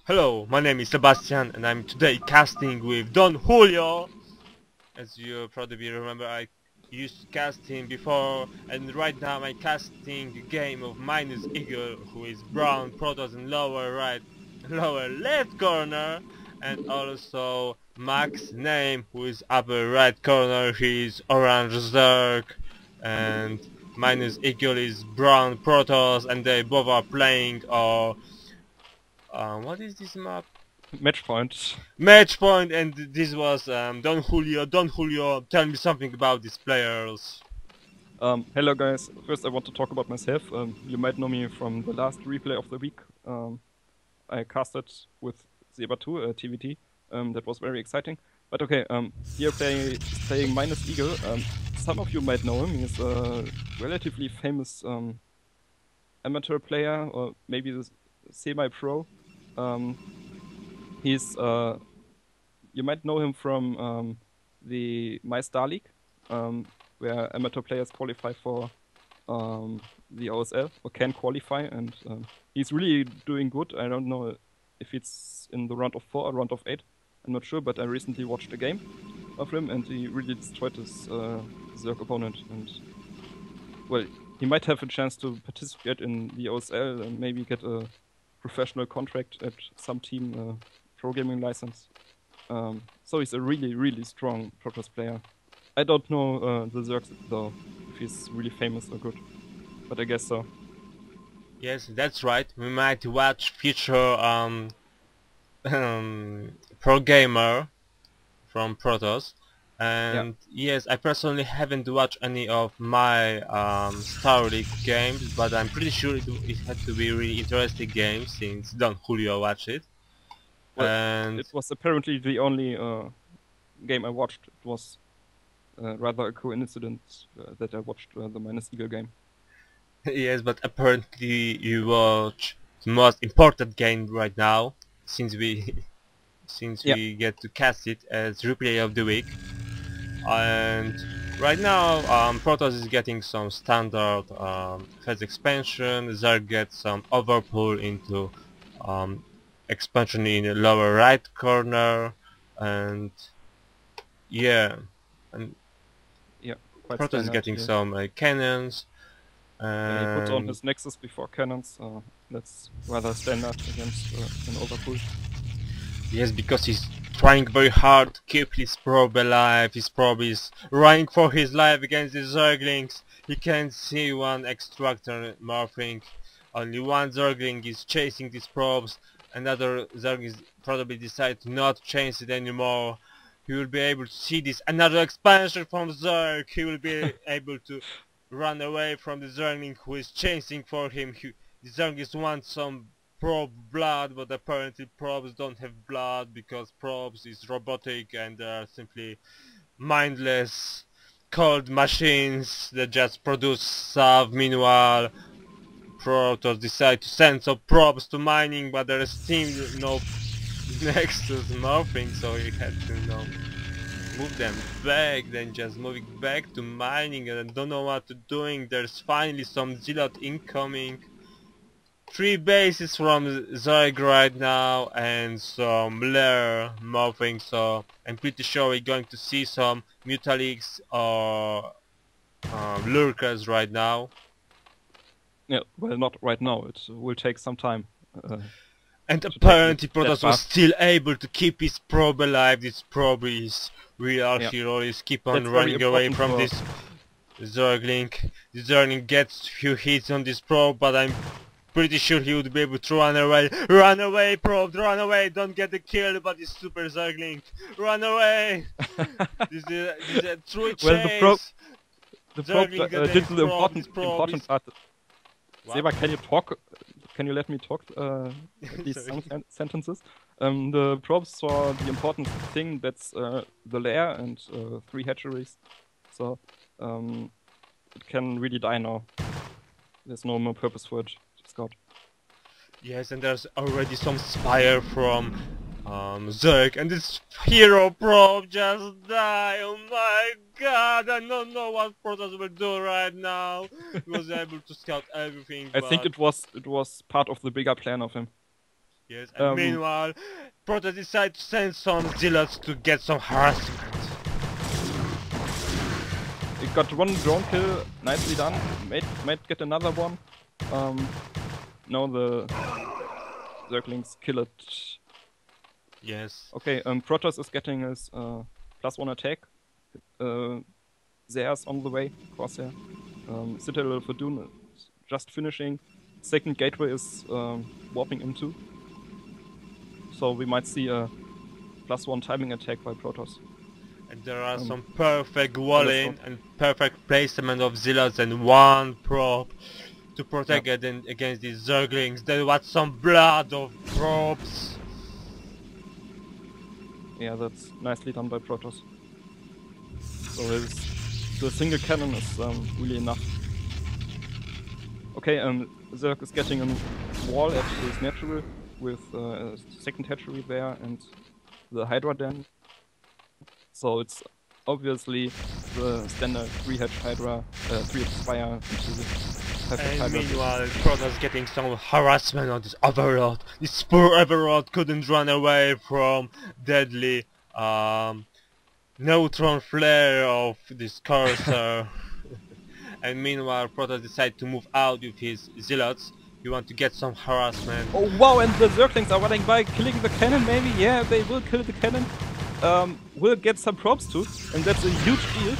Hello, my name is Sebastian and I'm today casting with Don Julio. As you probably remember, I used to cast him before, and right now I'm casting a game of Minus Eagle, who is brown protoss in lower right, lower left corner, and also Max Name, who is upper right corner. He's orange zerg, and Minus Eagle is brown protoss, and they both are playing what is this map? Matchpoint. Matchpoint, and this was Don Julio. Don Julio, tell me something about these players. Hello guys, first I want to talk about myself. You might know me from the last replay of the week. I casted with Zeba2, TVT. That was very exciting. But okay, here playing Minus Eagle. Some of you might know him. He's a relatively famous amateur player, or maybe the semi-pro. He's you might know him from the My Star League, where amateur players qualify for the OSL, or can qualify, and he's really doing good. I don't know if it's in the round of 4 or round of 8, I'm not sure, but I recently watched a game of him and he really destroyed his Zerg opponent, and well, he might have a chance to participate in the OSL and maybe get a professional contract at some team, pro gaming license. So he's a really strong protoss player. I don't know the Zergs though, if he's really famous or good, but I guess so. Yes, that's right. We might watch future pro gamer from Protoss. And yes, I personally haven't watched any of my Star League games, but I'm pretty sure it had to be really interesting game since Don Julio watched it. Well, and it was apparently the only game I watched. It was rather a coincidence that I watched the Minus Eagle game. yes, but apparently you watch the most important game right now, since we get to cast it as replay of the week. And right now Protoss is getting some standard phase expansion. Zerg gets some overpull into expansion in the lower right corner, and yeah, and Quite Protoss is getting some cannons. And he puts on his Nexus before cannons. That's rather standard against an overpull. Yes, because he's trying very hard to keep his probe alive. His probe is running for his life against the Zerglings. He can't see one extractor morphing. Only one Zergling is chasing these probes. Another Zerg is probably decide to not chase it anymore. He will be able to see this another expansion from Zerg. He will be able to run away from the Zergling who is chasing for him. The Zerglings want some probe blood, but apparently probes don't have blood because probes is robotic and they are simply mindless cold machines that just produce stuff. Meanwhile, Protoss decide to send some probes to mining, but there is still no Nexus morphing, so he had to move them back, then just moving back to mining, and I don't know what to doing. There's finally some Zealot incoming. 3 bases from Zerg right now and some Lair morphing, so I'm pretty sure we're going to see some Mutalix or Lurkers right now. Yeah, well, not right now. It will take some time. And apparently Protoss was still able to keep his probe alive. This probe is real hero, is keep on running away from this Zergling. The Zergling gets few hits on this probe, but I'm pretty sure he would be able to run away. Run away, probe, run away, don't get the kill by this super Zergling. Run away! This is a true chase. Well, the probe did the important part. Seba, can you talk? Can you let me talk these sentences? The probes saw the important thing, that's the lair and 3 hatcheries. So it can really die now. There's no more purpose for it. Scout. Yes, and there's already some Spire from Zerg, and this hero probe just died. Oh my god, I don't know what Protoss will do right now. He was able to scout everything. I think it was part of the bigger plan of him. Yes, and meanwhile, Protoss decide to send some zealots to get some harassment. It got one drone kill, nicely done. Might get another one. Now the Zerglings kill it. Yes. Okay, Protoss is getting his +1 attack. There's on the way, Crosshair. Citadel of Dune is just finishing. Second gateway is warping into. So we might see a +1 timing attack by Protoss. And there are some perfect walling and perfect placement of zealots and one probe to protect against these zerglings. There was some blood of probes. Yeah, that's nicely done by Protoss. So the single cannon is really enough. Okay, Zerg is getting a wall at his natural with a second hatchery there and the Hydra den. So it's obviously the standard 3-hatch Hydra, 3-hatch Spire into the 5-hatch Hydra. Meanwhile, Protoss getting some harassment on this Overlord. This poor Overlord couldn't run away from deadly neutron flare of this cursor. And meanwhile, Protoss decided to move out with his zealots. You want to get some harassment. Oh wow, and the Zerglings are running by, killing the cannon maybe? Yeah, they will kill the cannon. Will get some probes too, and that's a huge deal.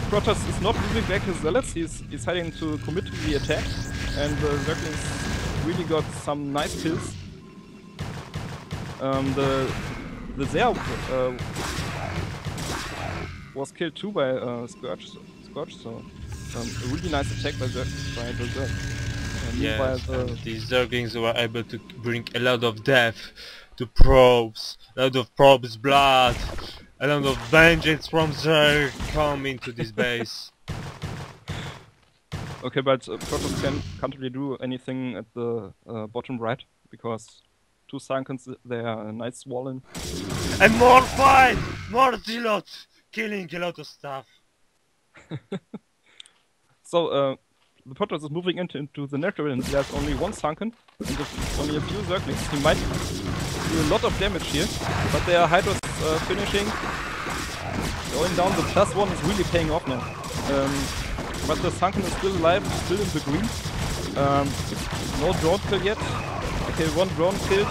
Protoss is not moving back his zealots, he's deciding to commit to the attack, and the Zerglings really got some nice kills. The Zer was killed too by Scourge, so a really nice attack by the Zerg. Yes, these Zerglings were able to bring a lot of death to probes, a lot of probes' blood, a lot of vengeance from Zerg come into this base. Okay, but Protoss can't really do anything at the bottom right, because 2 Sunkens, they are nice swollen. And more fight! More zealots! Killing a lot of stuff. So, the Protoss is moving into the natural, and there's only 1 Sunken, and only a few Zerglings. He might do a lot of damage here, but their Hydras finishing. Going down, the +1 is really paying off now. But the Sunken is still alive, still in the green. No drone kill yet. Okay, 1 drone killed.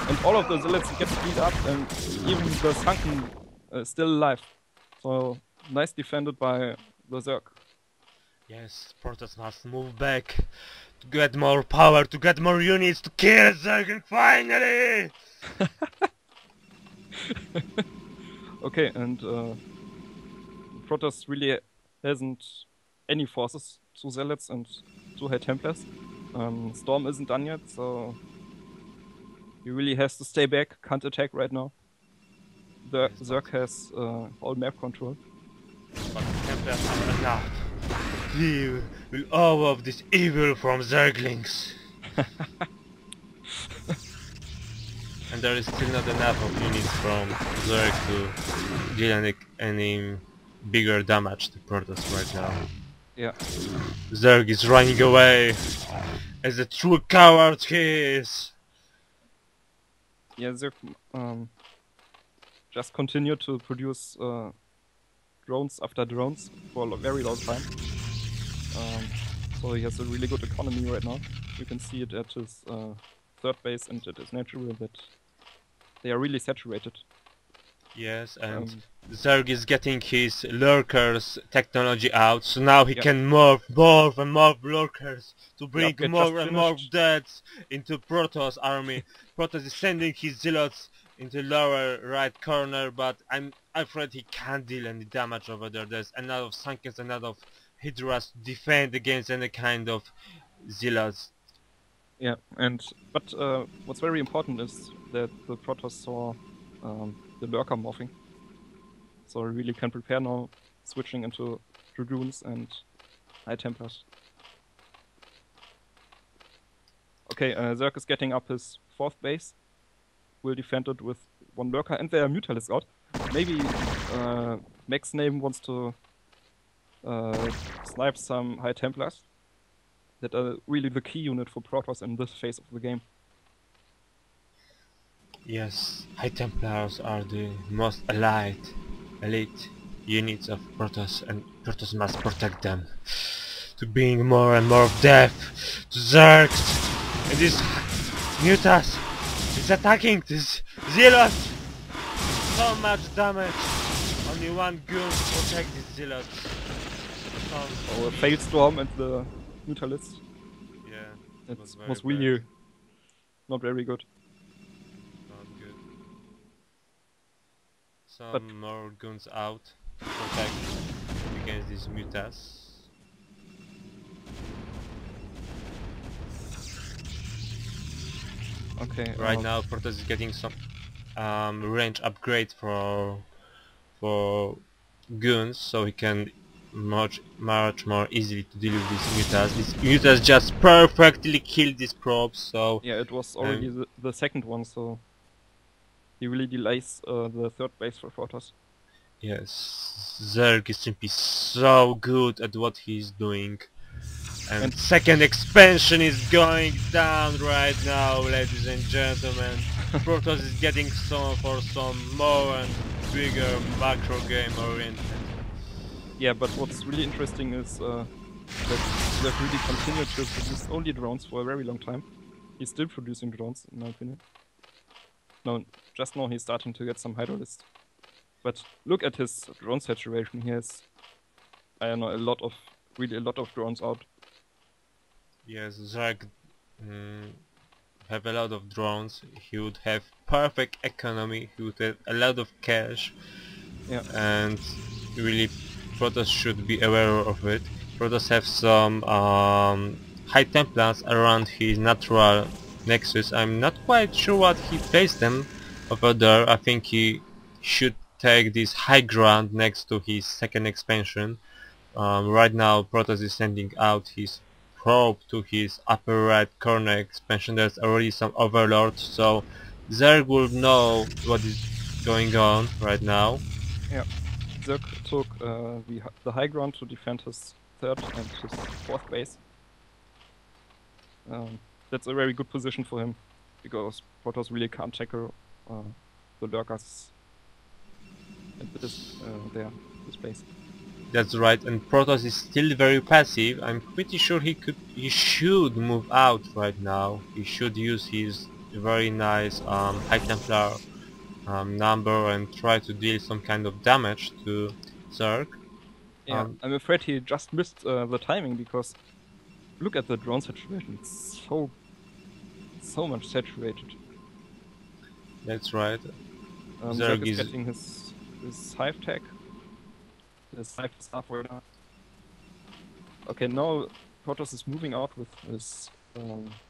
And all of the zealots get beat up, and even the Sunken is still alive. So, nice defended by the Zerg. Yes, Protoss must move back to get more power, to get more units, to kill Zerg finally! Okay, and Protoss really hasn't any forces to Zealots and to High Templars. Storm isn't done yet, so he really has to stay back, can't attack right now. The Zerg has all map control. But the Templars are enough. He will overwhelm this evil from Zerglings. And there is still not enough of units from Zerg to deal any bigger damage to Protoss right now. Yeah. Zerg is running away as a true coward he is. Yeah, Zerg just continue to produce drones after drones for a very long time. So he has a really good economy right now. You can see it at his 3rd base and it is natural that they are really saturated. Yes, and Zerg is getting his lurkers technology out, so now he can morph and morph lurkers to bring more and more deaths into Protoss army. Protoss is sending his zealots into lower right corner, but I'm afraid he can't deal any damage over there. There's a lot of Sunkens, a lot of Hydras to defend against any kind of zealots. Yeah, but what's very important is that the Protoss saw the lurker morphing. So we really can prepare now, switching into Dragoons and High Templars. Okay, Zerg is getting up his 4th base. Will defend it with 1 lurker, and their Mutalist out. Maybe Max Name wants to snipe some High Templars. that are really the key unit for protoss in this phase of the game. Yes, High Templars are the most elite units of Protoss, and Protoss must protect them. To bring more and more of death to Zergs, and this Mutas is attacking this Zealots. So much damage. Only one goon to protect these Zealots. Our failed storm and the Mutalist. Yeah, It was was very really bad. not very good. Not good. Some But- more guns out to protect against these Mutas. Okay. Right now Protoss is getting some range upgrade for goons, so he can much more easily to deal with these Mutas. These Mutas just perfectly killed these probes, so Yeah, it was already the second one, so he really delays the third base for Protoss. yes, Zerg is simply so good at what he's doing. And second expansion is going down right now, ladies and gentlemen. Protoss is getting some more and bigger macro game oriented. Yeah, but what's really interesting is that they've really continued to produce only drones for a very long time. He's still producing drones, in my opinion. No, just now he's starting to get some hydralists. But look at his drone saturation. He has, I don't know, really a lot of drones out. Yes, Zerg have a lot of drones. He would have perfect economy. He would have a lot of cash. Yeah. And really Protoss should be aware of it. Protoss have some High Templars around his natural nexus. I'm not quite sure what he placed them over there. I think he should take this high ground next to his second expansion. Right now Protoss is sending out his probe to his upper right corner expansion. There's already some overlords, so Zerg will know what is going on right now. Yeah. Zerg took the high ground to defend his third and his fourth base. That's a very good position for him, because Protoss really can't tackle the lurkers at this base. That's right, and Protoss is still very passive. I'm pretty sure he should move out right now. He should use his very nice High Templar number and try to deal some kind of damage to Zerg. Yeah, I'm afraid he just missed the timing, because look at the drone saturation. It's so much saturated. That's right. Zerg is getting his hive tech. His hive is halfway down. Okay, now Protoss is moving out with his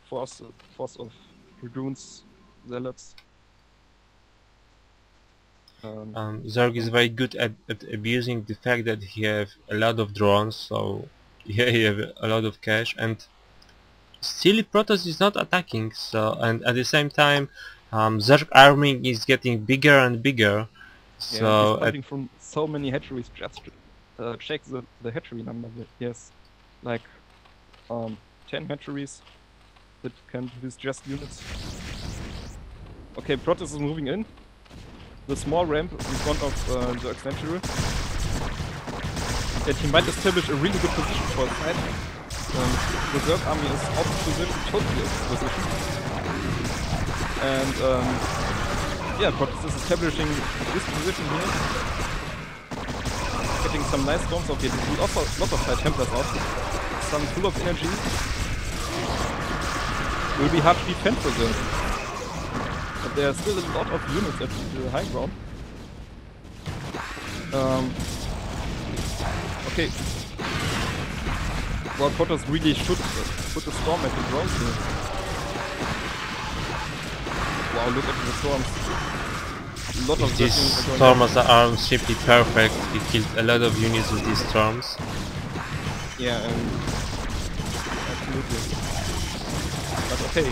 force of dragoons, zealots. Zerg is very good at abusing the fact that he have a lot of drones, so yeah, he have a lot of cash, and still Protoss is not attacking, so, and at the same time Zerg army is getting bigger and bigger. Yeah, So he's fighting from so many hatcheries. Just check the hatchery number. Yes, like 10 hatcheries that can produce just units. Okay, Protoss is moving in. The small ramp in front of the sanctuary. And he might establish a really good position for his side. The Zerg army is out of position, totally out of position. And yeah, Protoss is establishing this position here. Getting some nice storms off here. Lots of High Templars out. Some full of energy. Will be hard to defend for them. But there are still a lot of units at the high ground. Okay. Well, Protoss really should put a storm at the drones here. Wow, look at the storms. A lot of these stormers are simply perfect. He killed a lot of units with these storms. Yeah, absolutely. But okay,